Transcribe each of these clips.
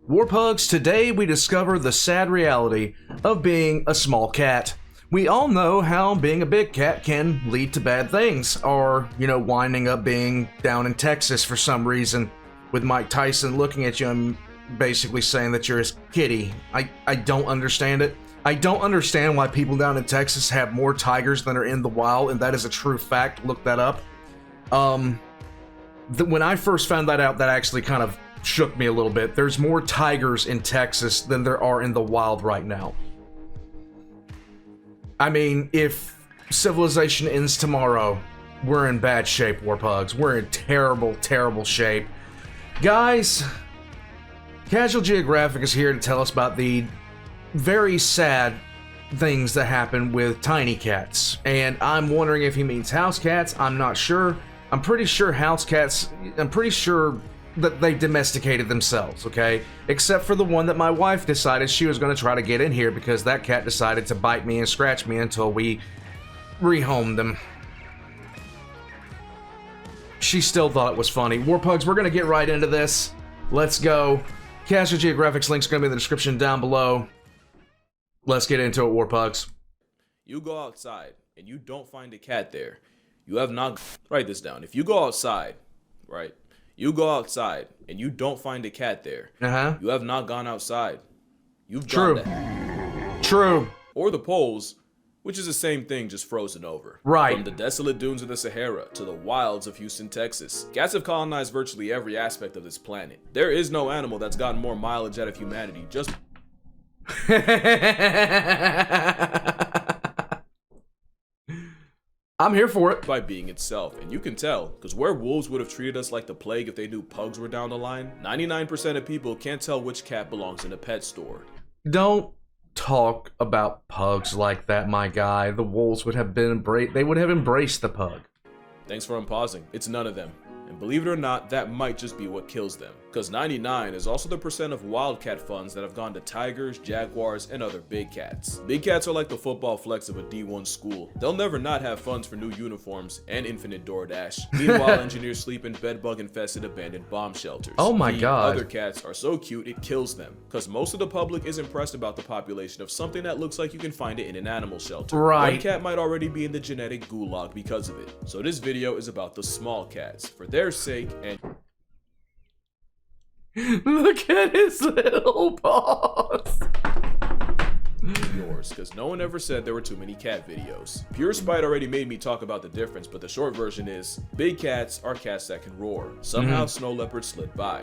Warpugs, today we discover the sad reality of being a small cat. We all know how being a big cat can lead to bad things, or, winding up being down in Texas for some reason, with Mike Tyson looking at you and basically saying that you're his kitty. I don't understand it. I don't understand why people down in Texas have more tigers than are in the wild, and that is a true fact. Look that up. When I first found that out, that actually kind of shook me a little bit. There's more tigers in Texas than there are in the wild right now. I mean, if civilization ends tomorrow, we're in bad shape, Warpugs. We're in terrible, terrible shape. Guys, Casual Geographic is here to tell us about the very sad things that happen with tiny cats. And I'm wondering if he means house cats. I'm not sure. I'm pretty sure house cats, I'm pretty sure that they domesticated themselves, okay? Except for the one that my wife decided she was going to try to get in here because that cat decided to bite me and scratch me until we rehomed them. She still thought it was funny. Warpugs, we're going to get right into this. Let's go. Casual Geographic's link's going to be in the description down below. Let's get into it, Warpugs. You go outside and you don't find a cat there. You have not... Write this down. If you go outside, right? You go outside and you don't find a cat there. You have not gone outside. You've gone to... True. Or the poles, which is the same thing, just frozen over. Right. From the desolate dunes of the Sahara to the wilds of Houston, Texas, cats have colonized virtually every aspect of this planet. There is no animal that's gotten more mileage out of humanity just... I'm here for it. By being itself, and you can tell, because where wolves would have treated us like the plague if they knew pugs were down the line, 99% of people can't tell which cat belongs in a pet store. Don't talk about pugs like that, my guy. The wolves would have been they would have embraced the pug. Thanks for unpausing. It's none of them. And believe it or not, that might just be what kills them. Because 99 is also the percent of wildcat funds that have gone to tigers, jaguars, and other big cats. Big cats are like the football flex of a D1 school. They'll never not have funds for new uniforms and infinite DoorDash. Meanwhile, engineers sleep in bedbug-infested abandoned bomb shelters. Oh my god. Other cats are so cute it kills them. Because most of the public is impressed about the population of something that looks like you can find it in an animal shelter. Right. One cat might already be in the genetic gulag because of it. So this video is about the small cats. For their sake and... Look at his little paws. yours, because no one ever said there were too many cat videos. Pure Spite already made me talk about the difference, but the short version is, big cats are cats that can roar. Somehow snow leopards slid by.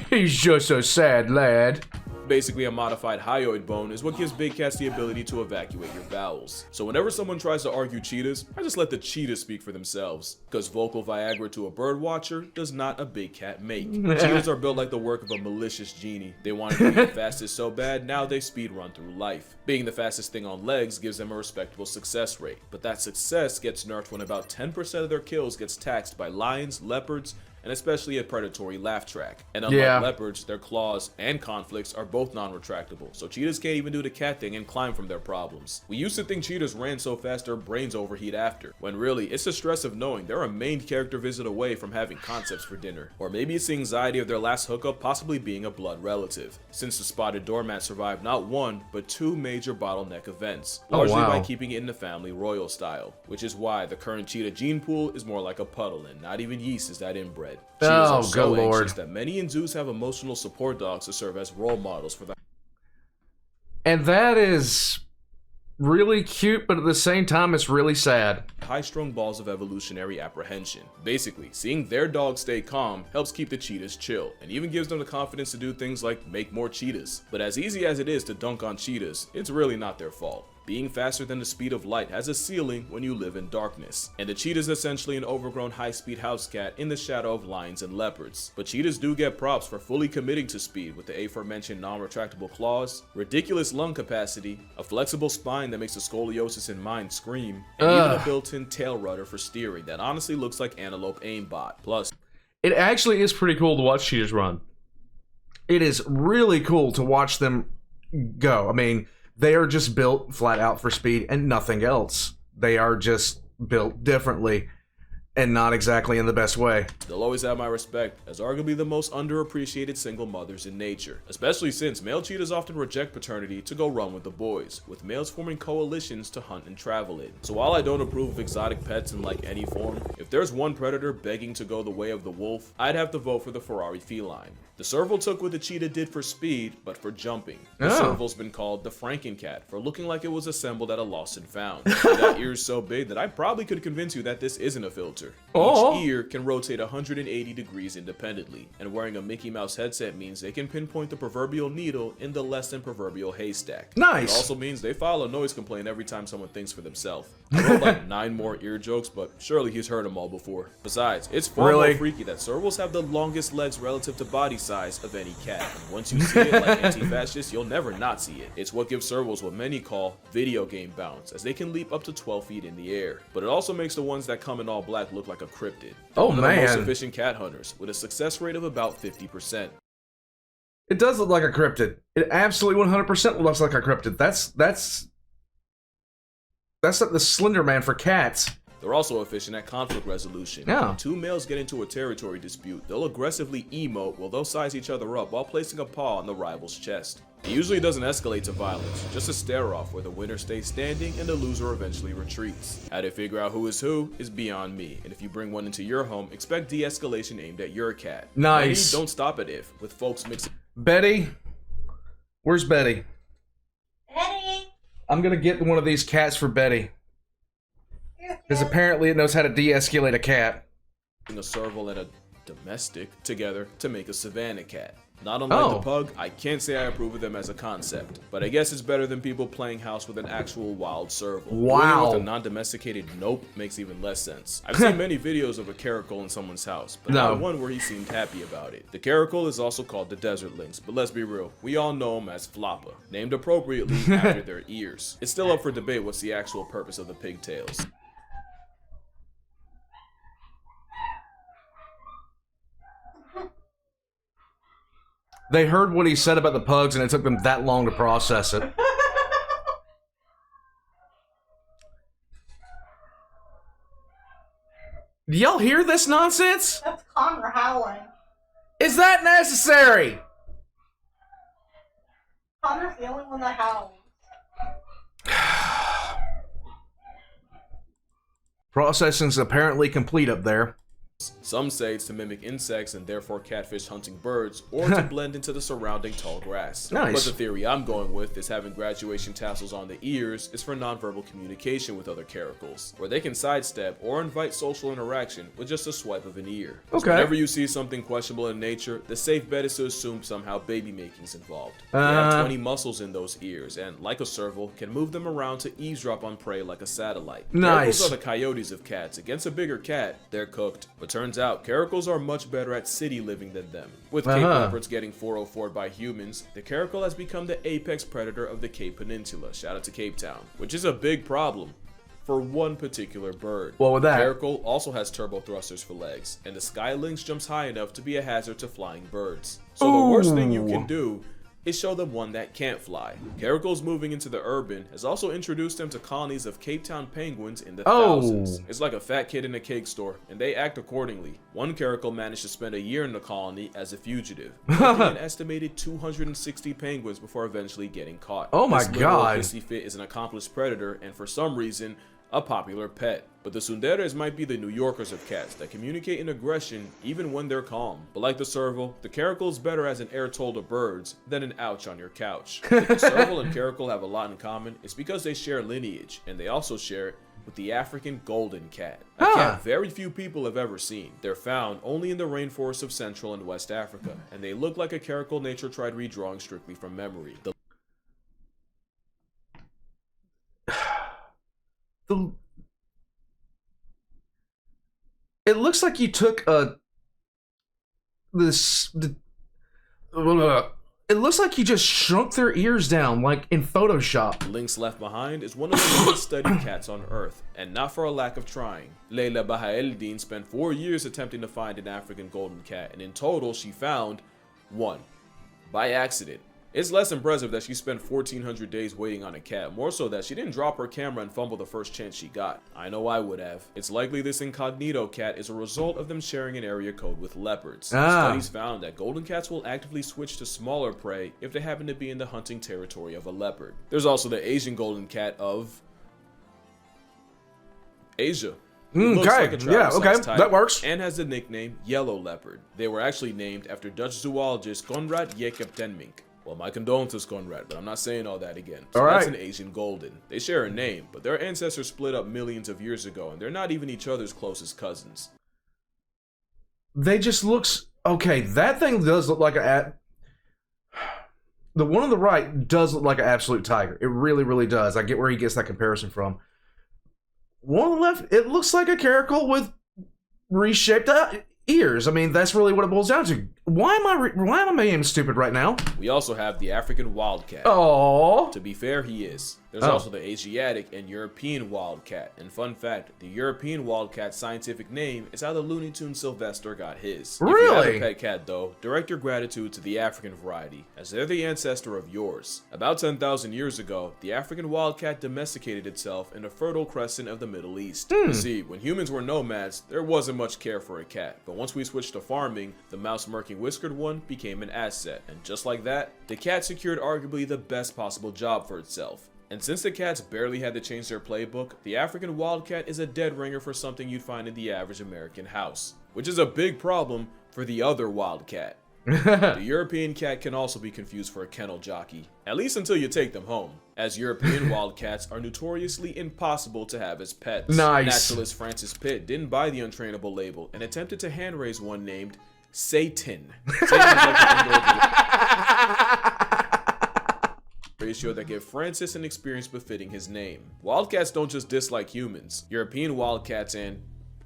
He's just a sad lad. Basically, a modified hyoid bone is what gives big cats the ability to evacuate your bowels. So whenever someone tries to argue cheetahs, I just let the cheetahs speak for themselves. Because vocal Viagra to a bird watcher does not a big cat make. Cheetahs are built like the work of a malicious genie. They wanted to be the fastest so bad, now they speed run through life. Being the fastest thing on legs gives them a respectable success rate. But that success gets nerfed when about 10% of their kills gets taxed by lions, leopards, and especially a predatory laugh track. And unlike leopards, their claws and conflicts are both non-retractable, so cheetahs can't even do the cat thing and climb from their problems. We used to think cheetahs ran so fast their brains overheat after, when really, it's the stress of knowing they're a main character visit away from having concepts for dinner. Or maybe it's the anxiety of their last hookup possibly being a blood relative, since the spotted doormat survived not one, but two major bottleneck events, largely by keeping it in the family royal style, which is why the current cheetah gene pool is more like a puddle and not even yeast is that inbred. Cheetahs are so anxious that many in zoos have emotional support dogs to serve as role models for them. And that is really cute, but at the same time, it's really sad. High-strung balls of evolutionary apprehension. Basically, seeing their dog stay calm helps keep the cheetahs chill, and even gives them the confidence to do things like make more cheetahs. But as easy as it is to dunk on cheetahs, it's really not their fault. Being faster than the speed of light has a ceiling when you live in darkness, and the cheetah is essentially an overgrown high-speed house cat in the shadow of lions and leopards. But cheetahs do get props for fully committing to speed with the aforementioned non-retractable claws, ridiculous lung capacity, a flexible spine that makes the scoliosis in mind scream, and even a built-in tail rudder for steering that honestly looks like antelope aimbot. Plus, it actually is pretty cool to watch cheetahs run. It is really cool to watch them go. I mean, they are just built flat out for speed and nothing else. They are just built differently. And not exactly in the best way. They'll always have my respect, as arguably the most underappreciated single mothers in nature, especially since male cheetahs often reject paternity to go run with the boys, with males forming coalitions to hunt and travel in. So while I don't approve of exotic pets in like any form, if there's one predator begging to go the way of the wolf, I'd have to vote for the Ferrari feline. The serval took what the cheetah did for speed, but for jumping. The serval's been called the Frankencat for looking like it was assembled at a lost and found. That ear's so big that I probably could convince you that this isn't a filter. Each ear can rotate 180 degrees independently, and wearing a Mickey Mouse headset means they can pinpoint the proverbial needle in the less than proverbial haystack. Nice. It also means they file a noise complaint every time someone thinks for themselves. I wrote like 9 more ear jokes, but surely he's heard them all before. Besides, it's far more freaky that servals have the longest legs relative to body size of any cat. And once you see it like anti-fascists, you'll never not see it. It's what gives servals what many call video game bounce, as they can leap up to 12 feet in the air. But it also makes the ones that come in all black look like a cryptid. They're one of the most efficient cat hunters, with a success rate of about 50%. It does look like a cryptid. It absolutely 100% looks like a cryptid. That's like the Slender Man for cats. They're also efficient at conflict resolution. Yeah. When two males get into a territory dispute, they'll aggressively emote while they'll size each other up while placing a paw on the rival's chest. It usually doesn't escalate to violence, just a stare-off where the winner stays standing and the loser eventually retreats. How to figure out who is beyond me, and if you bring one into your home, expect de-escalation aimed at your cat. Nice. Don't stop at if, with folks mixing. Betty? Where's Betty? Betty! I'm gonna get one of these cats for Betty. Because apparently it knows how to de-escalate a cat. A serval and a domestic together to make a savannah cat. Not unlike the pug, I can't say I approve of them as a concept, but I guess it's better than people playing house with an actual wild serval. Wow. With a non-domesticated nope makes even less sense. I've seen many videos of a caracal in someone's house, but not one where he seemed happy about it. The caracal is also called the desert lynx, but let's be real, we all know him as Floppa, named appropriately after their ears. It's still up for debate what's the actual purpose of the pigtails. They heard what he said about the pugs and it took them that long to process it. Do y'all hear this nonsense? That's Connor howling. Is that necessary? Connor's the only one that howls. Processing's apparently complete up there. Some say it's to mimic insects and therefore catfish hunting birds, or to blend into the surrounding tall grass. Nice. But the theory I'm going with is having graduation tassels on the ears is for nonverbal communication with other caracals, where they can sidestep or invite social interaction with just a swipe of an ear. So whenever you see something questionable in nature, the safe bet is to assume somehow baby making's involved. They have 20 muscles in those ears, and like a serval, can move them around to eavesdrop on prey like a satellite. Nice. Caracals are the coyotes of cats. Against a bigger cat, they're cooked. But turns out, caracals are much better at city living than them. With Cape leopards getting 404 by humans, the caracal has become the apex predator of the Cape Peninsula, shout out to Cape Town, which is a big problem for one particular bird. What with that? The caracal also has turbo thrusters for legs, and the sky lynx jumps high enough to be a hazard to flying birds. So the worst thing you can do is show them one that can't fly. Caracals moving into the urban has also introduced them to colonies of Cape Town penguins in the thousands. It's like a fat kid in a cake store, and they act accordingly. One caracal managed to spend a year in the colony as a fugitive, taking an estimated 260 penguins before eventually getting caught. Oh my God! This little hissy fit is an accomplished predator, and for some reason, a popular pet. But the Sunderes might be the New Yorkers of cats that communicate in aggression even when they're calm. But like the serval, the caracal is better as an air toll to birds than an ouch on your couch. If the serval and caracal have a lot in common, it's because they share lineage, and they also share it with the African golden cat, a cat very few people have ever seen. They're found only in the rainforests of Central and West Africa, and they look like a caracal nature tried redrawing strictly from memory. It looks like you took it looks like you just shrunk their ears down, like in Photoshop. Lynx Left Behind is one of the most studied cats on Earth, and not for a lack of trying. Leila Bahaeldin spent 4 years attempting to find an African golden cat, and in total she found one. By accident. It's less impressive that she spent 1,400 days waiting on a cat, more so that she didn't drop her camera and fumble the first chance she got. I know I would have. It's likely this incognito cat is a result of them sharing an area code with leopards. Studies found that golden cats will actively switch to smaller prey if they happen to be in the hunting territory of a leopard. There's also the Asian golden cat of Asia. Looks like a travel-sized tiger that works. And has the nickname Yellow Leopard. They were actually named after Dutch zoologist Conrad Jacob Tenmink. Well, my condolences, Conrad, but I'm not saying all that again. So that's an Asian golden. They share a name, but their ancestors split up millions of years ago, and they're not even each other's closest cousins. They just looks okay. That thing does look like the one on the right does look like an absolute tiger. It really, really does. I get where he gets that comparison from. One on the left, it looks like a caracal with reshaped ears. I mean, that's really what it boils down to. Why am I being stupid right now? We also have the African wildcat. Oh. To be fair, he is. There's also the Asiatic and European wildcat. And fun fact, the European wildcat's scientific name is how the Looney Tunes Sylvester got his. If you have a pet cat, though, direct your gratitude to the African variety, as they're the ancestor of yours. About 10,000 years ago, the African wildcat domesticated itself in the Fertile Crescent of the Middle East. You see, when humans were nomads, there wasn't much care for a cat. But once we switched to farming, the mouse-murking whiskered one became an asset. And just like that, the cat secured arguably the best possible job for itself. And since the cats barely had to change their playbook, the African wildcat is a dead ringer for something you'd find in the average American house. Which is a big problem for the other wildcat. The European cat can also be confused for a kennel jockey, at least until you take them home, as European wildcats are notoriously impossible to have as pets. Naturalist Francis Pitt didn't buy the untrainable label and attempted to hand raise one named Satan. Ratio that give Francis an experience befitting his name. Wildcats don't just dislike humans. European wildcats and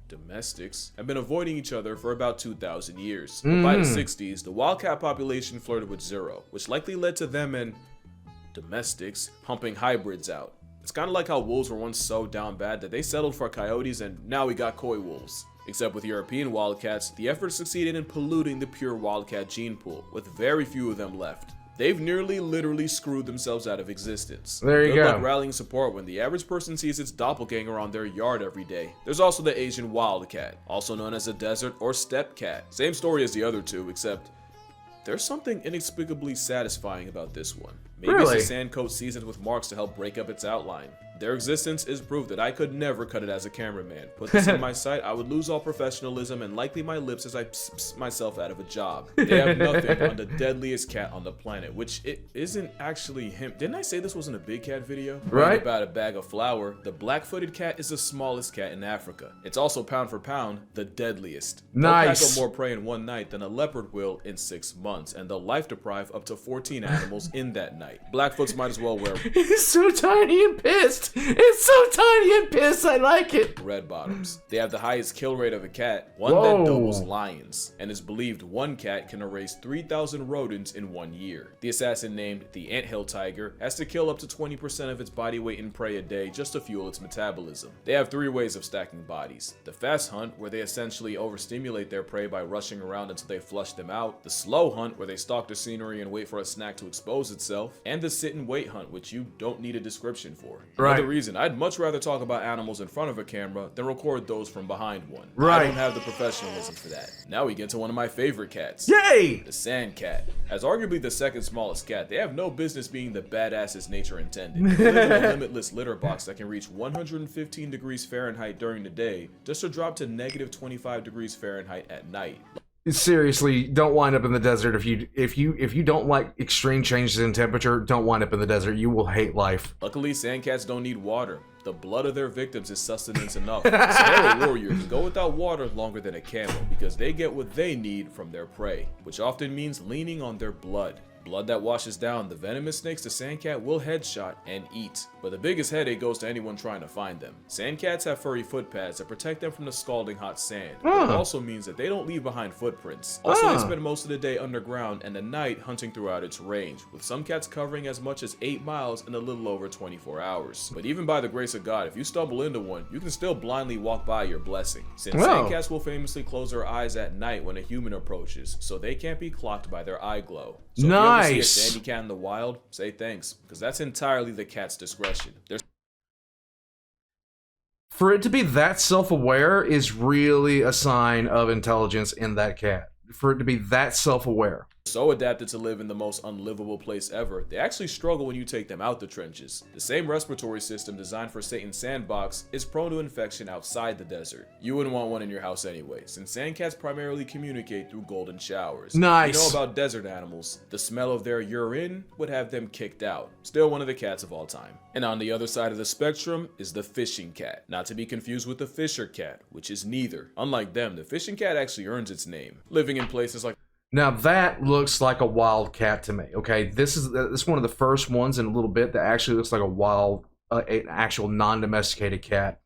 domestics have been avoiding each other for about 2,000 years. But by the 60s, the wildcat population flirted with zero, which likely led to them and domestics pumping hybrids out. It's kind of like how wolves were once so down bad that they settled for coyotes and now we got coy wolves. Except with European wildcats, the effort succeeded in polluting the pure wildcat gene pool, with very few of them left. They've nearly literally screwed themselves out of existence. There you go. Good luck rallying support when the average person sees its doppelganger on their yard every day. There's also the Asian wildcat, also known as a desert or steppe cat. Same story as the other two, except there's something inexplicably satisfying about this one. Maybe it's a sand coat seasoned with marks to help break up its outline. Their existence is proof that I could never cut it as a cameraman. Put this in my sight, I would lose all professionalism and likely my lips as I pss myself out of a job. They have nothing on the deadliest cat on the planet, which it isn't actually him. Didn't I say this wasn't a big cat video? Right. About a bag of flour, the black-footed cat is the smallest cat in Africa. It's also pound for pound the deadliest. Nice. They'll pack up more prey in one night than a leopard will in 6 months, and they'll life deprive up to 14 animals in that night. Blackfoots might as well wear It's so tiny and pissed. It's so tiny and pissed. I like it. red bottoms. They have the highest kill rate of a cat, one that doubles lions, and is believed one cat can erase 3,000 rodents in 1 year. The assassin named the anthill tiger has to kill up to 20% of its body weight in prey a day just to fuel its metabolism. They have 3 ways of stacking bodies. The fast hunt, where they essentially overstimulate their prey by rushing around until they flush them out. The slow hunt, where they stalk the scenery and wait for a snack to expose itself. And the sit and wait hunt, which you don't need a description for. Another reason, I'd much rather talk about animals in front of a camera than record those from behind one. I don't have the professionalism for that. Now we get to one of my favorite cats. Yay! The sand cat. As arguably the second smallest cat, they have no business being the badasses nature intended. They live in a limitless litter box that can reach 115 degrees Fahrenheit during the day, just to drop to negative 25 degrees Fahrenheit at night. Seriously, don't wind up in the desert if you don't like extreme changes in temperature. Don't wind up in the desert. You will hate life. Luckily, sand cats don't need water. The blood of their victims is sustenance enough. So they're a warrior can go without water longer than a camel because they get what they need from their prey, which often means leaning on their blood. Blood that washes down the venomous snakes the sandcat will headshot and eat. But the biggest headache goes to anyone trying to find them. Sandcats have furry foot pads that protect them from the scalding hot sand. But it also means that they don't leave behind footprints. Also, they spend most of the day underground and the night hunting throughout its range, with some cats covering as much as 8 miles in a little over 24 hours. But even by the grace of God, if you stumble into one, you can still blindly walk by your blessing. Since sandcats will famously close their eyes at night when a human approaches, so they can't be clocked by their eye glow. So if you ever see a Nice. sandy cat in the wild, say thanks, because that's entirely the cat's discretion. For it to be that self-aware is really a sign of intelligence in that cat. For it to be that self-aware. So adapted to live in the most unlivable place ever, they actually struggle when you take them out the trenches. The same respiratory system designed for Satan's sandbox is prone to infection outside the desert. You wouldn't want one in your house anyway, since sand cats primarily communicate through golden showers. Nice. You know about desert animals, the smell of their urine would have them kicked out. Still one of the cats of all time. And on the other side of the spectrum is the fishing cat, not to be confused with the fisher cat, which is neither. Unlike them, the fishing cat actually earns its name, living in places like Now that looks like a wild cat to me. Okay, this is one of the first ones in a little bit that actually looks like a wild, an actual non-domesticated cat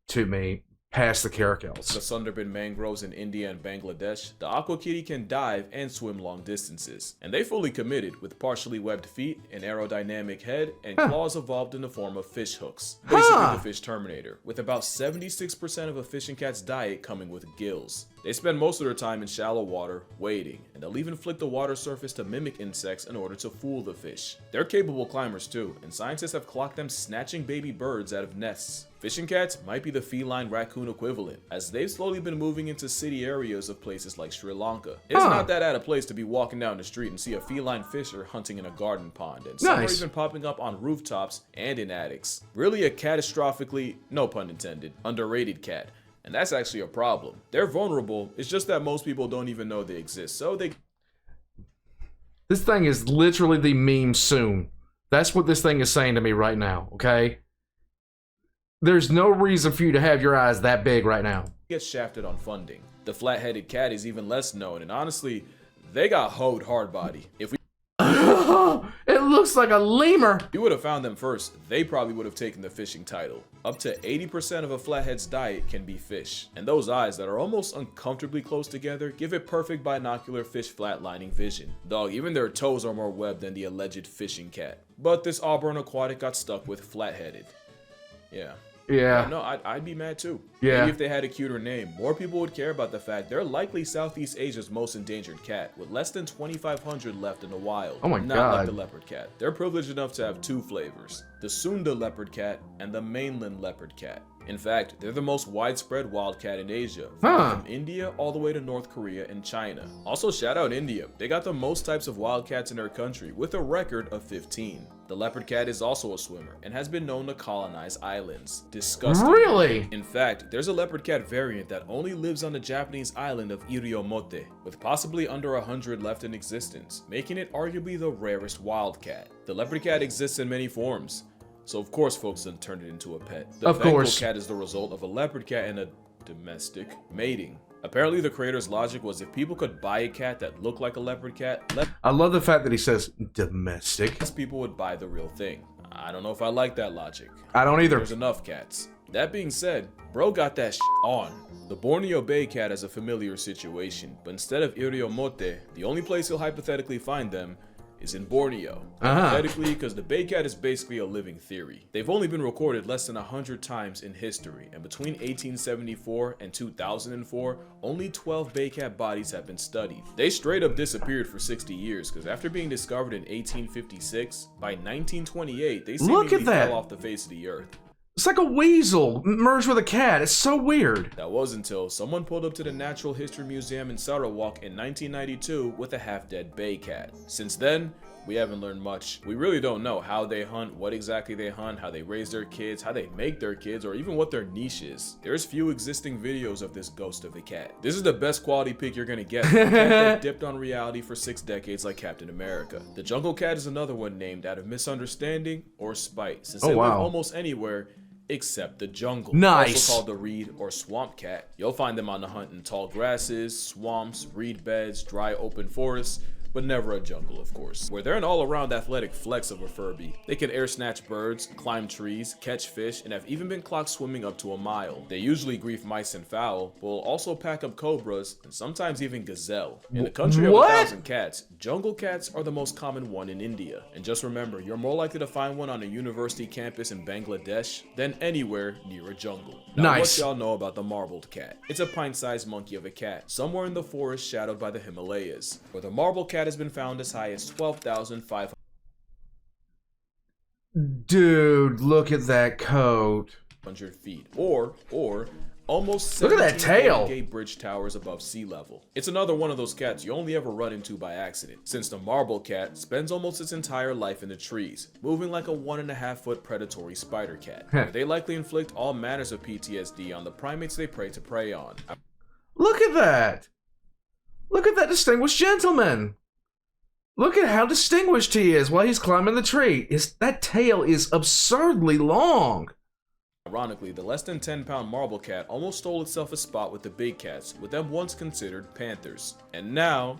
to me. Past the caracals. the Sundarban mangroves in India and Bangladesh, the aqua kitty can dive and swim long distances, and they fully committed with partially webbed feet, an aerodynamic head, and claws evolved in the form of fish hooks. Basically the fish terminator, with about 76% of a fishing cat's diet coming with gills. They spend most of their time in shallow water, wading, and they'll even flick the water surface to mimic insects in order to fool the fish. They're capable climbers too, and scientists have clocked them snatching baby birds out of nests. Fishing cats might be the feline raccoon equivalent, as they've slowly been moving into city areas of places like Sri Lanka. It's not that out of place to be walking down the street and see a feline fisher hunting in a garden pond, and some are even popping up on rooftops and in attics. Really a catastrophically, no pun intended, underrated cat. And that's actually a problem. They're vulnerable, it's just that most people don't even know they exist, so they... This thing is literally the meme soon. That's what this thing is saying to me right now, okay? There's no reason for you to have your eyes that big right now. get shafted on funding. The flat-headed cat is even less known, and honestly, they got hoed hard body. If It looks like a lemur. we would have found them first, they probably would have taken the fishing title. Up to 80% of a flathead's diet can be fish, and those eyes that are almost uncomfortably close together give it perfect binocular fish flatlining vision. Dog, even their toes are more webbed than the alleged fishing cat. But this Auburn aquatic got stuck with flat-headed. Yeah, no, I'd be mad too. Yeah. Maybe if they had a cuter name, more people would care about the fact they're likely Southeast Asia's most endangered cat, with less than 2,500 left in the wild. Oh my Not God. like the leopard cat. They're privileged enough to have two flavors, the Sunda leopard cat and the mainland leopard cat. In fact, they're the most widespread wildcat in Asia, from India all the way to North Korea and China. Also, shout out India. They got the most types of wildcats in their country, with a record of 15. The leopard cat is also a swimmer and has been known to colonize islands. Disgusting. Really? In fact, there's a leopard cat variant that only lives on the Japanese island of Iriomote, with possibly under 100 left in existence, making it arguably the rarest wildcat. The leopard cat exists in many forms, so of course folks done turned it into a pet. The Bengal cat is the result of a leopard cat and a domestic mating. Apparently the creator's logic was if people could buy a cat that looked like a leopard cat, I love the fact that he says domestic. less people would buy the real thing. I don't know if I like that logic. I don't either. There's enough cats. That being said, bro got that on. The Borneo Bay cat has a familiar situation, but instead of Iriomote, the only place he'll hypothetically find them is in Borneo. Hypothetically, because the Bay cat is basically a living theory. They've only been recorded less than 100 times in history, and between 1874 and 2004, only 12 Bay cat bodies have been studied. They straight up disappeared for 60 years, because after being discovered in 1856, by 1928, they seemingly fell off the face of the earth. It's like a weasel merged with a cat. It's so weird. That was until someone pulled up to the Natural History Museum in Sarawak in 1992 with a half-dead bay cat. Since then, we haven't learned much. We really don't know how they hunt, what exactly they hunt, how they raise their kids, how they make their kids, or even what their niche is. There's few existing videos of this ghost of a cat. This is the best quality pic you're gonna get. A cat that dipped on reality for 6 decades like Captain America. The jungle cat is another one named out of misunderstanding or spite, since they live almost anywhere except the jungle. Nice. Also called the reed or swamp cat. You'll find them on the hunt in tall grasses, swamps, reed beds, dry open forests, but never a jungle, of course, where they're an all-around athletic flex of a Furby. They can air snatch birds, climb trees, catch fish, and have even been clocked swimming up to a mile. They usually grief mice and fowl, but will also pack up cobras and sometimes even gazelle. In the country of 1,000 cats, jungle cats are the most common one in India. And just remember, you're more likely to find one on a university campus in Bangladesh than anywhere near a jungle. Now, what y'all know about the marbled cat? It's a pint-sized monkey of a cat, somewhere in the forest shadowed by the Himalayas. Where the marbled cat cat has been found as high as 12,500 Dude, look at that coat. feet, or almost Look at that 17 tail. Golden Gate Bridge towers above sea level. It's another one of those cats you only ever run into by accident, since the marble cat spends almost its entire life in the trees, moving like a 1.5-foot predatory spider cat. They likely inflict all manners of PTSD on the primates they prey to prey on. Look at that. Look at that distinguished gentleman. Look at how distinguished he is while he's climbing the tree. That tail is absurdly long. Ironically, the less than 10-pound marble cat almost stole itself a spot with the big cats, with them once considered panthers. And now,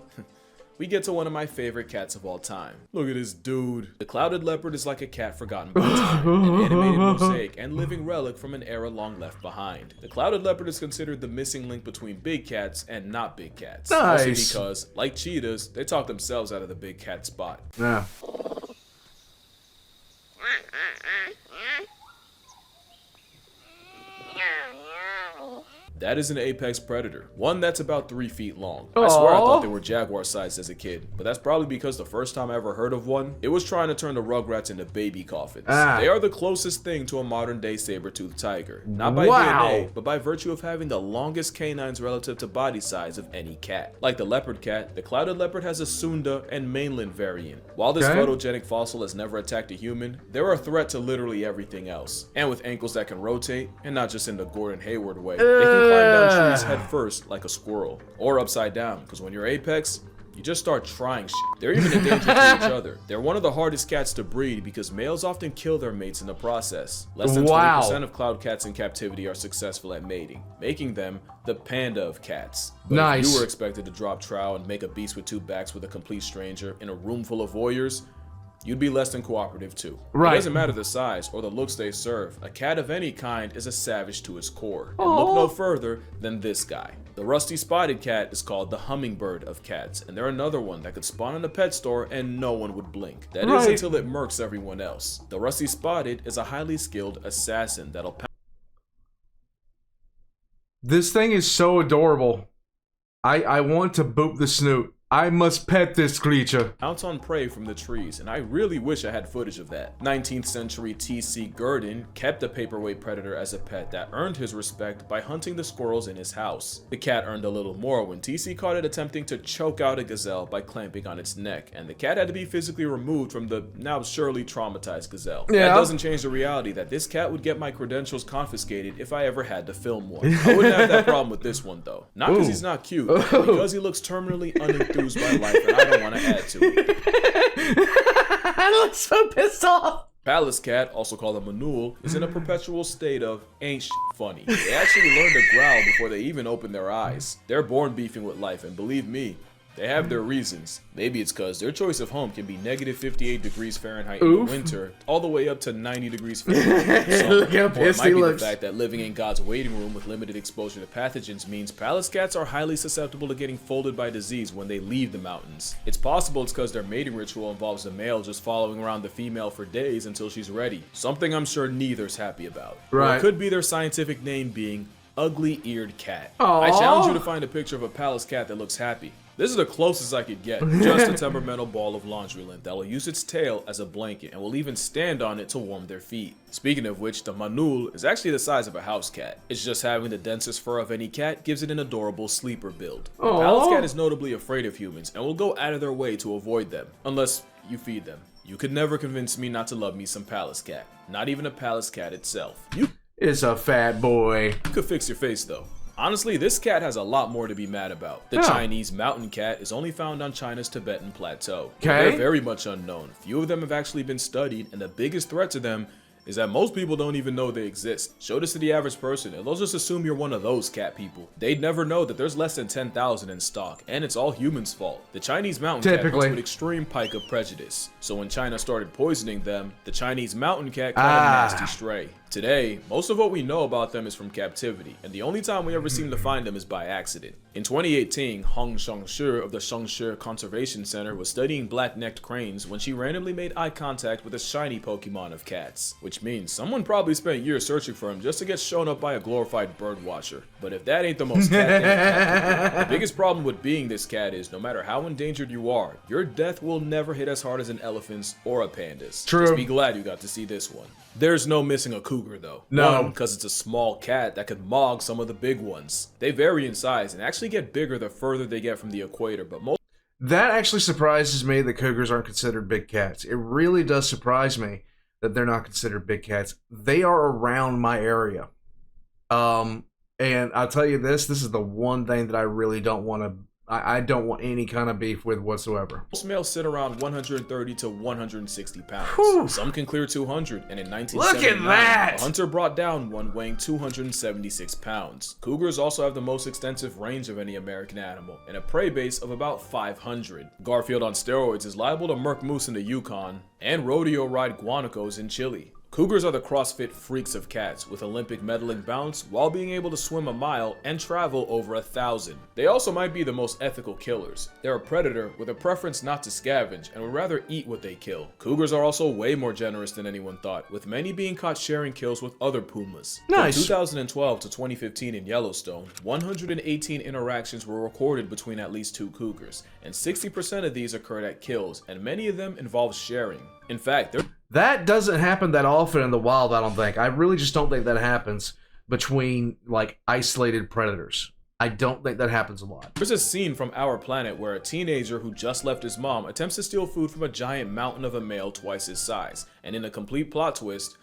we get to one of my favorite cats of all time. Look at this dude. The clouded leopard is like a cat forgotten by time, an animated mosaic and living relic from an era long left behind. The clouded leopard is considered the missing link between big cats and not big cats. Nice. Also because, like cheetahs, they talk themselves out of the big cat spot. Yeah. That is an apex predator, one that's about 3 feet long. I swear I thought they were jaguar sized as a kid, but that's probably because the first time I ever heard of one, it was trying to turn the rugrats into baby coffins. They are the closest thing to a modern day saber-toothed tiger, not by DNA, but by virtue of having the longest canines relative to body size of any cat. Like the leopard cat, the clouded leopard has a Sunda and mainland variant. While this photogenic fossil has never attacked a human, they're a threat to literally everything else. And with ankles that can rotate, and not just in the Gordon Hayward way, they can climb down trees head first like a squirrel, or upside down, because when you're apex, you just start trying shit. They're even a danger to each other. They're one of the hardest cats to breed because males often kill their mates in the process. Less than 20% of cloud cats in captivity are successful at mating, making them the panda of cats. But if you were expected to drop trow and make a beast with 2 backs with a complete stranger in a room full of voyeurs, you'd be less than cooperative too. It doesn't matter the size or the looks they serve. A cat of any kind is a savage to its core. And look no further than this guy. The rusty spotted cat is called the hummingbird of cats, and they're another one that could spawn in a pet store and no one would blink. That is until it murks everyone else. The rusty spotted is a highly skilled assassin that'll This thing is so adorable. I want to boop the snoot. I must pet this creature. pounce on prey from the trees, and I really wish I had footage of that. 19th century T.C. Gurdon kept a paperweight predator as a pet that earned his respect by hunting the squirrels in his house. The cat earned a little more when T.C. caught it attempting to choke out a gazelle by clamping on its neck, and the cat had to be physically removed from the now surely traumatized gazelle. That doesn't change the reality that this cat would get my credentials confiscated if I ever had to film one. I wouldn't have that problem with this one though. Not because he's not cute, but because he looks terminally unenthused by life, and I don't want to add to it. I look so pissed off. Palace cat, also called a manul, is in a perpetual state of ain't shit funny. They actually learn to growl before they even open their eyes. They're born beefing with life, and believe me, they have their reasons. Maybe it's because their choice of home can be negative 58 degrees Fahrenheit in the winter, all the way up to 90 degrees Fahrenheit. Look how pissed he looks. The fact that living in God's waiting room with limited exposure to pathogens means palace cats are highly susceptible to getting folded by disease when they leave the mountains. It's possible it's because their mating ritual involves the male just following around the female for days until she's ready. Something I'm sure neither's happy about. Or it could be their scientific name being ugly-eared cat. I challenge you to find a picture of a palace cat that looks happy. This is the closest I could get. Just a temperamental ball of laundry lint that will use its tail as a blanket and will even stand on it to warm their feet. Speaking of which, the manul is actually the size of a house cat. It's just having the densest fur of any cat gives it an adorable sleeper build. The palace cat is notably afraid of humans and will go out of their way to avoid them, unless you feed them. You could never convince me not to love me some palace cat. Not even a palace cat itself. You It's a fat boy. could fix your face though. Honestly, this cat has a lot more to be mad about. The Chinese mountain cat is only found on China's Tibetan plateau. They're very much unknown. Few of them have actually been studied, and the biggest threat to them is that most people don't even know they exist. Show this to the average person, and they'll just assume you're one of those cat people. They'd never know that there's less than 10,000 in stock, and it's all humans' fault. The Chinese mountain cat comes with extreme pica prejudice. So when China started poisoning them, the Chinese mountain cat caught a nasty stray. Today, most of what we know about them is from captivity, and the only time we ever seem to find them is by accident. In 2018, Hong Shangshi of the Shangshi Conservation Center was studying black-necked cranes when she randomly made eye contact with a shiny Pokemon of cats, which which means someone probably spent years searching for him just to get shown up by a glorified bird watcher. But if that ain't the most cat thing cat could do, the biggest problem with being this cat is no matter how endangered you are, your death will never hit as hard as an elephant's or a panda's. True. Just be glad you got to see this one. There's no missing a cougar though. No. Because it's a small cat that could mog some of the big ones. They vary in size and actually get bigger the further they get from the equator, but most That actually surprises me that cougars aren't considered big cats. It really does surprise me that they're not considered big cats. They are around my area. And I'll tell you this is the one thing that I really don't want to, I don't want any kind of beef with whatsoever. Most males sit around 130 to 160 pounds. Whew. Some can clear 200, and in 1979, Look at that! a hunter brought down one weighing 276 pounds. Cougars also have the most extensive range of any American animal, and a prey base of about 500. Garfield on steroids is liable to murk moose in the Yukon, and rodeo ride guanacos in Chile. Cougars are the CrossFit freaks of cats, with Olympic medaling bounce while being able to swim a mile and travel over 1,000. They also might be the most ethical killers. They're a predator with a preference not to scavenge and would rather eat what they kill. Cougars are also way more generous than anyone thought, with many being caught sharing kills with other pumas. Nice. From 2012 to 2015 in Yellowstone, 118 interactions were recorded between at least two cougars, and 60% of these occurred at kills, and many of them involved sharing. In fact, That doesn't happen that often in the wild, I don't think. I really just don't think that happens between, like, isolated predators. I don't think that happens a lot. there's a scene from Our Planet where a teenager who just left his mom attempts to steal food from a giant mountain of a male twice his size, and in a complete plot twist,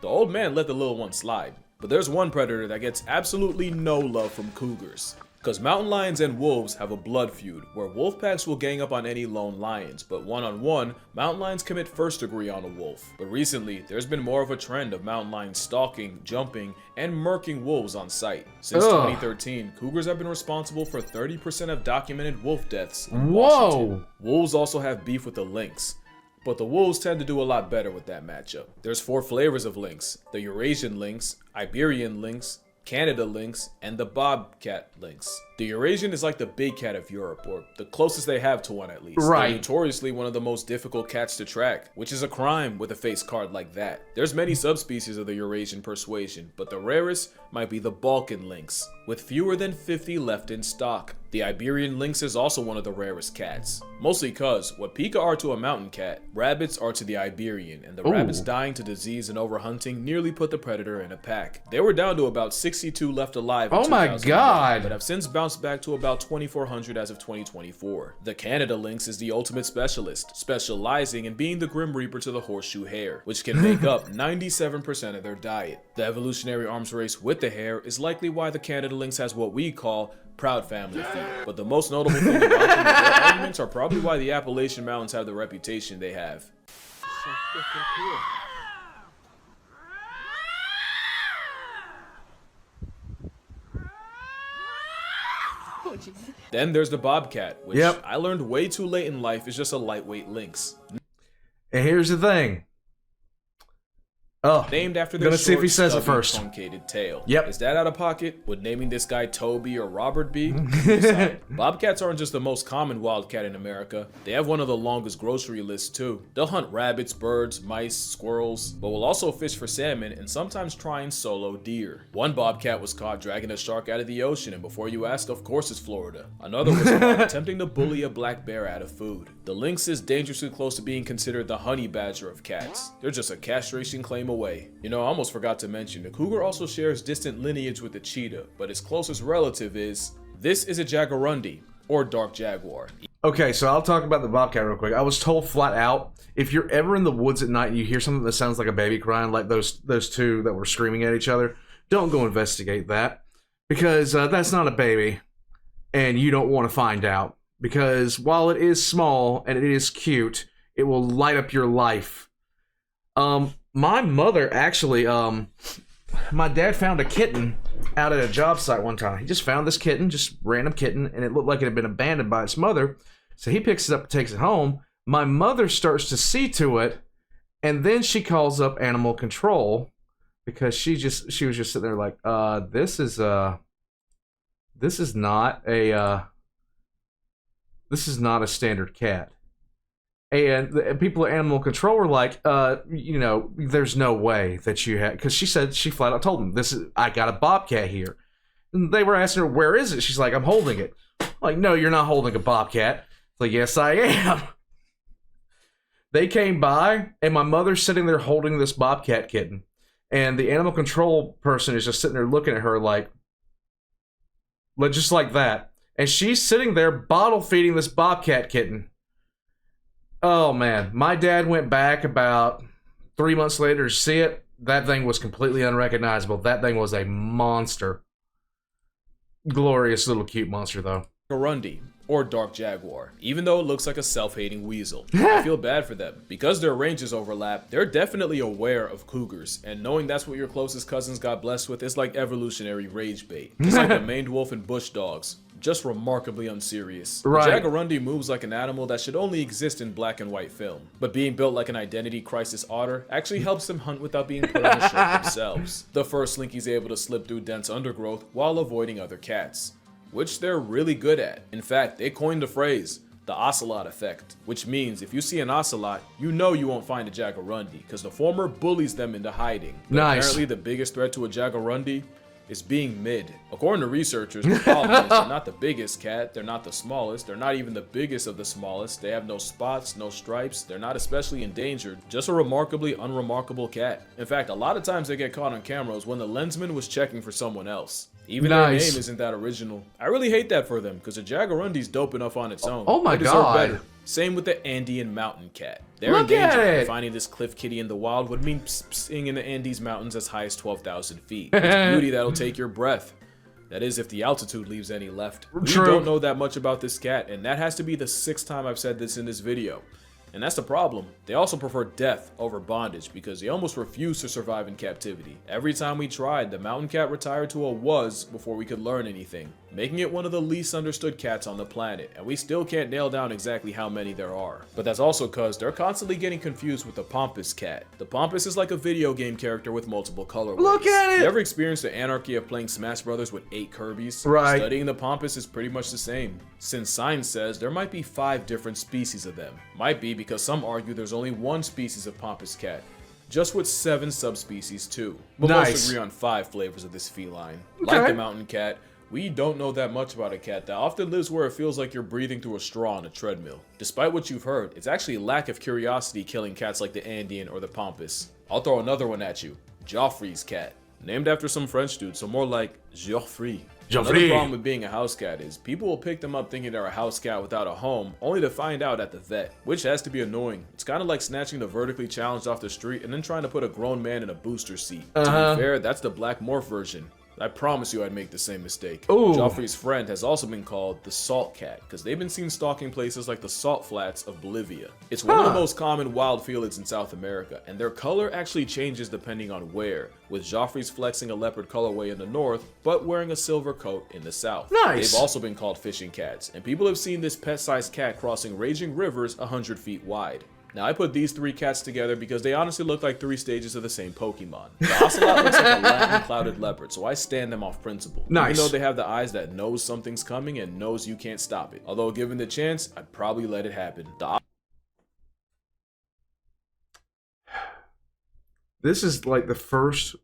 the old man let the little one slide. But there's one predator that gets absolutely no love from cougars. Because mountain lions and wolves have a blood feud, where wolf packs will gang up on any lone lions, but one-on-one, mountain lions commit first degree on a wolf. But recently, there's been more of a trend of mountain lions stalking, jumping, and murking wolves on sight. Since 2013, cougars have been responsible for 30% of documented wolf deaths in Washington. Wolves also have beef with the lynx, but the wolves tend to do a lot better with that matchup. There's 4 flavors of lynx: the Eurasian lynx, Iberian lynx, Canada lynx, and the bobcat lynx. The Eurasian is like the big cat of Europe, or the closest they have to one at least. Right. They're notoriously one of the most difficult cats to track, which is a crime with a face card like that. There's many subspecies of the Eurasian persuasion, but the rarest might be the Balkan lynx, with fewer than 50 left in stock. The Iberian lynx is also one of the rarest cats, mostly cause what pika are to a mountain cat, rabbits are to the Iberian, and the rabbits dying to disease and overhunting nearly put the predator in a pack. They were down to about 62 left alive in Oh my 2009, God. but have since bounced back to about 2,400 as of 2024. The Canada lynx is the ultimate specialist, specializing in being the Grim Reaper to the horseshoe hare, which can make up 97% of their diet. The evolutionary arms race with the hare is likely why the Canada lynx has what we call proud family feet. But the most notable thing about them is their arguments are probably why the Appalachian Mountains have the reputation they have. So freaking cool. Then there's the bobcat, which Yep. I learned way too late in life is just a lightweight lynx. And here's the thing. Oh, Named after their gonna see if he short, says it stubby, first. truncated tail. Yep. Is that out of pocket? Would naming this guy Toby or Robert be? Decide. Bobcats aren't just the most common wildcat in America. They have one of the longest grocery lists too. They'll hunt rabbits, birds, mice, squirrels, but will also fish for salmon and sometimes try and solo deer. One bobcat was caught dragging a shark out of the ocean, and before you ask, of course it's Florida. Another was caught attempting to bully a black bear out of food. The lynx is dangerously close to being considered the honey badger of cats. They're just a castration claim away. You know, I almost forgot to mention, the cougar also shares distant lineage with the cheetah, but its closest relative is, this is a jaguarundi, or dark jaguar. okay, so I'll talk about the bobcat real quick. I was told flat out, if you're ever in the woods at night and you hear something that sounds like a baby crying, like those two that were screaming at each other, don't go investigate that, because that's not a baby, and you don't want to find out. Because while it is small and it is cute, it will light up your life. My mother actually, my dad found a kitten out at a job site one time. He just found this kitten, just random kitten, and it looked like it had been abandoned by its mother. So he picks it up and takes it home. My mother starts to see to it, and then she calls up animal control because she was just sitting there like, this is not a standard cat. And people at animal control were like, you know, there's no way that you had, because she said, she flat out told them, I got a bobcat here. And they were asking her, where is it? She's like, I'm holding it. Like, no, you're not holding a bobcat. It's like, yes, I am. They came by, and my mother's sitting there holding this bobcat kitten. And the animal control person is just sitting there looking at her like just like that. And she's sitting there bottle feeding this bobcat kitten. Oh, man. My dad went back about 3 months later to see it. That thing was completely unrecognizable. That thing was a monster. Glorious little cute monster, though. Jaguarundi, or dark jaguar, even though it looks like a self-hating weasel. I feel bad for them. Because their ranges overlap, they're definitely aware of cougars, and knowing that's what your closest cousins got blessed with is like evolutionary rage bait. It's like the maned wolf and bush dogs. Just remarkably unserious. Right. The Jaguarundi moves like an animal that should only exist in black and white film, but being built like an identity crisis otter actually helps them hunt without being put on the shirt themselves. The fur slinky's able to slip through dense undergrowth while avoiding other cats, which they're really good at. In fact, they coined the phrase, the ocelot effect, which means if you see an ocelot, you know you won't find a Jaguarundi, because the former bullies them into hiding. But nice. Apparently the biggest threat to a Jaguarundi is being mid. According to researchers, the problem is they're not the biggest cat, they're not the smallest, they're not even the biggest of the smallest, they have no spots, no stripes, they're not especially endangered, just a remarkably unremarkable cat. In fact, a lot of times they get caught on cameras when the lensman was checking for someone else. Even their name isn't that original. I really hate that for them, because a Jaguarundi's dope enough on its own. Oh my They deserve god. better. Same with the Andean mountain cat. They're Look at endangered. it. Finding this cliff kitty in the wild would mean psing in the Andes mountains as high as 12,000 feet. It's beauty that'll take your breath. That is, if the altitude leaves any left. True. We don't know that much about this cat, and that has to be the 6th time I've said this in this video. And that's the problem. They also prefer death over bondage because they almost refuse to survive in captivity. Every time we tried, the mountain cat retired to a was before we could learn anything, making it one of the least understood cats on the planet, and we still can't nail down exactly how many there are. But that's also cause they're constantly getting confused with the pampas cat. The pampas is like a video game character with multiple colorways. Look at it! You ever experienced the anarchy of playing Smash Brothers with 8 Kirbys? Right. Studying the pampas is pretty much the same, since science says there might be 5 different species of them. Might be because some argue there's only 1 species of pampas cat, just with 7 subspecies too. But most agree on 5 flavors of this feline. Okay. Like the mountain cat, we don't know that much about a cat that often lives where it feels like you're breathing through a straw on a treadmill. Despite what you've heard, it's actually lack of curiosity killing cats like the Andean or the pampas. I'll throw another one at you. Joffrey's cat. Named after some French dude, so more like Geoffrey. Another problem with being a house cat is people will pick them up thinking they're a house cat without a home, only to find out at the vet, which has to be annoying. It's kind of like snatching the vertically challenged off the street and then trying to put a grown man in a booster seat. To be fair, that's the black morph version. I promise you I'd make the same mistake. Ooh. Joffrey's friend has also been called the salt cat because they've been seen stalking places like the salt flats of Bolivia. It's one of the most common wild felids in South America, and their color actually changes depending on where, with Joffrey's flexing a leopard colorway in the north, but wearing a silver coat in the south. Nice. They've also been called fishing cats, and people have seen this pet-sized cat crossing raging rivers 100 feet wide. Now, I put these 3 cats together because they honestly look like 3 stages of the same Pokemon. The ocelot looks like a Latin clouded leopard, so I stand them off principle. Nice. Even though they have the eyes that knows something's coming and knows you can't stop it. Although, given the chance, I'd probably let it happen. This is like the first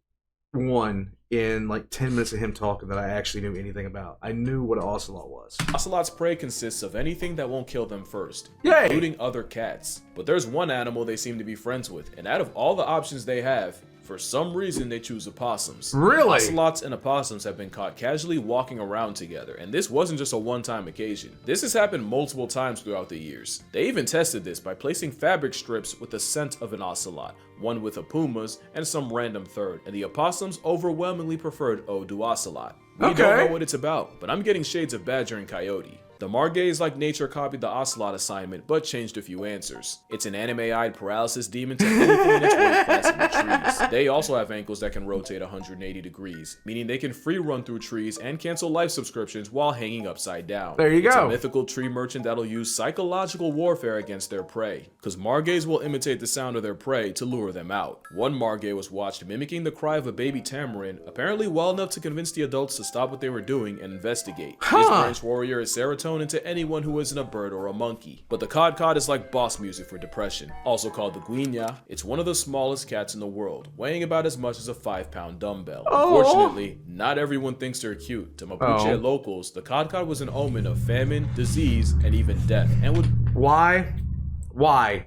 one in like 10 minutes of him talking that I actually knew anything about. I knew what an ocelot was. Ocelot's prey consists of anything that won't kill them first, Yay. including other cats. But there's one animal they seem to be friends with, and out of all the options they have, for some reason they choose opossums. Really? Ocelots and opossums have been caught casually walking around together, and this wasn't just a one-time occasion. This has happened multiple times throughout the years. They even tested this by placing fabric strips with the scent of an ocelot, one with a pumas, and some random third, and the opossums overwhelmingly preferred Eau du Ocelot. We don't know what it's about, but I'm getting shades of badger and coyote. The Margays, like nature, copied the ocelot assignment, but changed a few answers. It's an anime-eyed paralysis demon to anything in its weight class in the trees. They also have ankles that can rotate 180 degrees, meaning they can free run through trees and cancel life subscriptions while hanging upside down. There you It's go. a mythical tree merchant that'll use psychological warfare against their prey, because Margays will imitate the sound of their prey to lure them out. One Margay was watched mimicking the cry of a baby tamarin, apparently well enough to convince the adults to stop what they were doing and investigate. This branch warrior is serotonin serotonin to anyone who isn't a bird or a monkey. But the cod is like boss music for depression. Also called the guiña, it's one of the smallest cats in the world, weighing about as much as a 5-pound dumbbell. Unfortunately, not everyone thinks they're cute. To Mapuche locals, the cod was an omen of famine, disease, and even death, and would Why?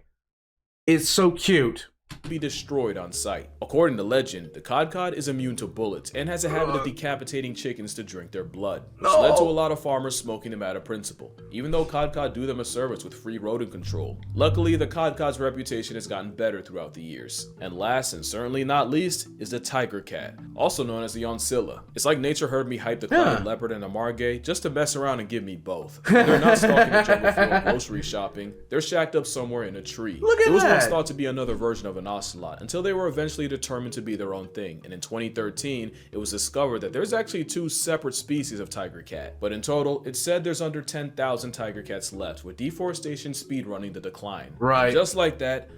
It's so cute. be destroyed on sight. According to legend, the cod is immune to bullets and has a habit of decapitating chickens to drink their blood, which led to a lot of farmers smoking them out of principle, even though cod do them a service with free rodent control. Luckily, the cod's reputation has gotten better throughout the years. And last and certainly not least is the tiger cat, also known as the oncilla. It's like nature heard me hype the clouded leopard and a margay just to mess around and give me both. And they're not stalking the jungle for grocery shopping, they're shacked up somewhere in a tree. It was once thought to be another version of an ocelot, until they were eventually determined to be their own thing, and in 2013 it was discovered that there's actually 2 separate species of tiger cat, but in total it's said there's under 10,000 tiger cats left, with deforestation speedrunning the decline. Right. And just like that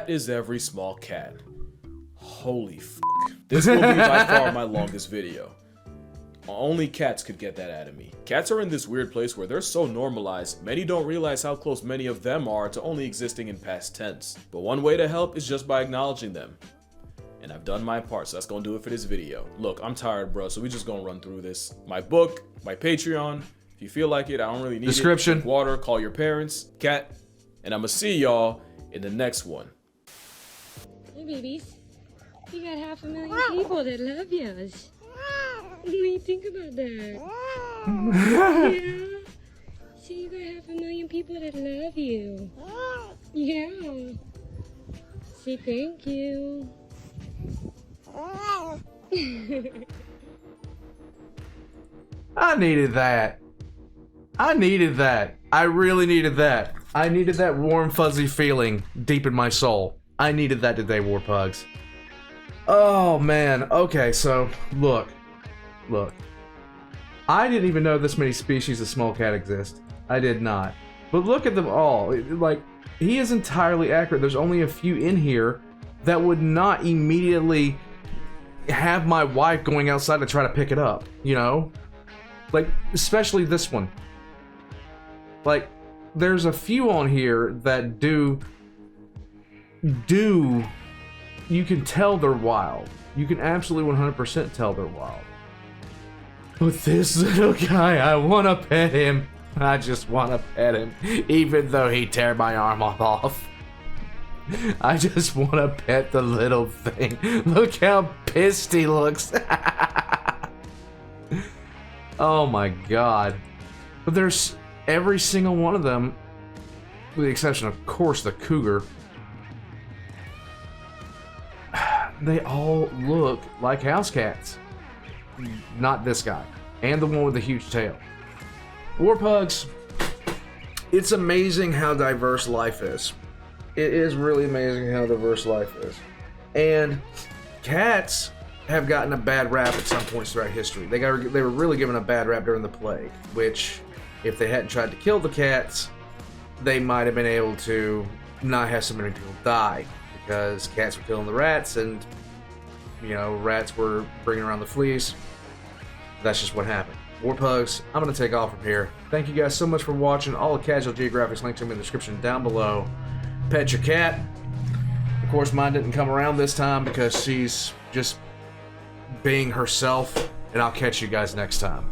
is every small cat. Holy f***. This will be by far my longest video. Only cats could get that out of me. Cats are in this weird place where they're so normalized, many don't realize how close many of them are to only existing in past tense. But one way to help is just by acknowledging them. And I've done my part, so that's gonna do it for this video. Look, I'm tired, bro, so we just gonna run through this. My book, my Patreon, if you feel like it, I don't really need Description. Drink water, call your parents, cat, and I'ma see y'all in the next one. Hey babies, you got 500,000 people that love yous. What do you think about that? Yeah. So you got 500,000 people that love you. Yeah. Say thank you. I needed that. I really needed that. I needed that warm, fuzzy feeling deep in my soul. I needed that today, Warpugs. Oh, man. Okay, so, look. I didn't even know this many species of small cat exist. I did not. But look at them all. Like, he is entirely accurate. There's only a few in here that would not immediately have my wife going outside to try to pick it up, you know? Like, especially this one. Like, there's a few on here that do, you can tell they're wild. You can absolutely 100% tell they're wild. But this little guy, I want to pet him. I just want to pet him, even though he tear my arm off. I just want to pet the little thing. Look how pissed he looks. Oh my god. But there's every single one of them, with the exception, of course, the cougar. They all look like house cats. Not this guy. And the one with the huge tail. Warpugs, it's amazing how diverse life is. It is really amazing how diverse life is. And cats have gotten a bad rap at some points throughout history. They were really given a bad rap during the plague, which, if they hadn't tried to kill the cats, they might have been able to not have so many people die, because cats were killing the rats, and, you know, rats were bringing around the fleas. That's just what happened. Warpugs, I'm going to take off from here. Thank you guys so much for watching. All the Casual Geographic's linked to me in the description down below. Pet your cat. Of course, mine didn't come around this time because she's just being herself, and I'll catch you guys next time.